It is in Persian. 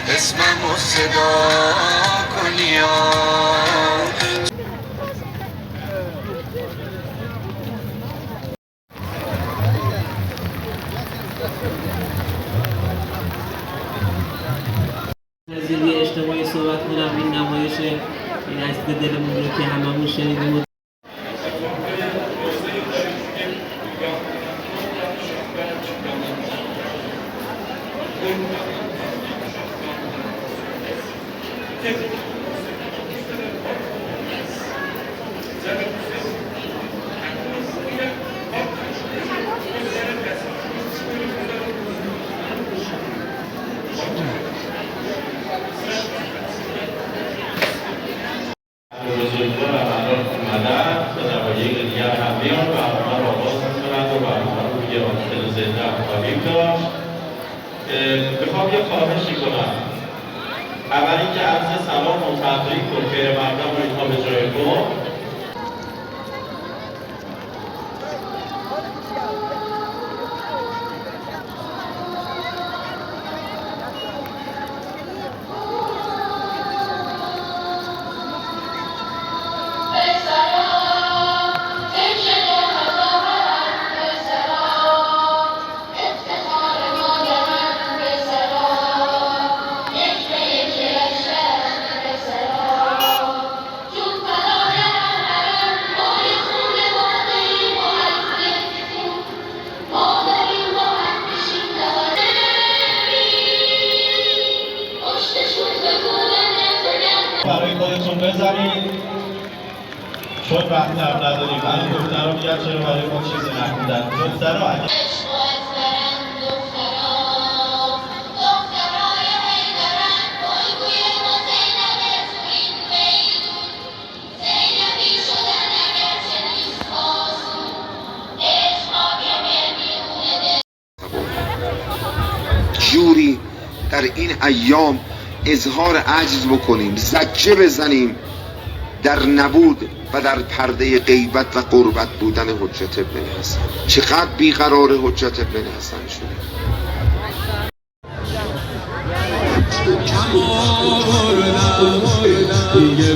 اسممو صدا کنی نظری اجتماعی صحبت کنم. این نمایش این عزیز دلمون رو که هممون شنیدیم بزرگوار عملات اومدن به دقایق دیگر هم بیان و برنامه رو آغاز می‌کنند و برنامه رو یه آنتن زنده خواهیم داشت. میخوام یه خواهشی کنم. اول اینکه عرض سلام و تبریک و خیر مقدم رو اینها به جای کن. برای خودتون بزنید چون وقت هم نداریم. الان دخترها میگن چرا برای ما چیزی نخوندن. دخترها اگه جوری در این ایام اظهار عجز بکنیم، زجه بزنیم در نبود و در پرده غیبت و قربت بودن حجت ابن حسن. چقدر بیقرار حجت ابن حسن شده. دیگه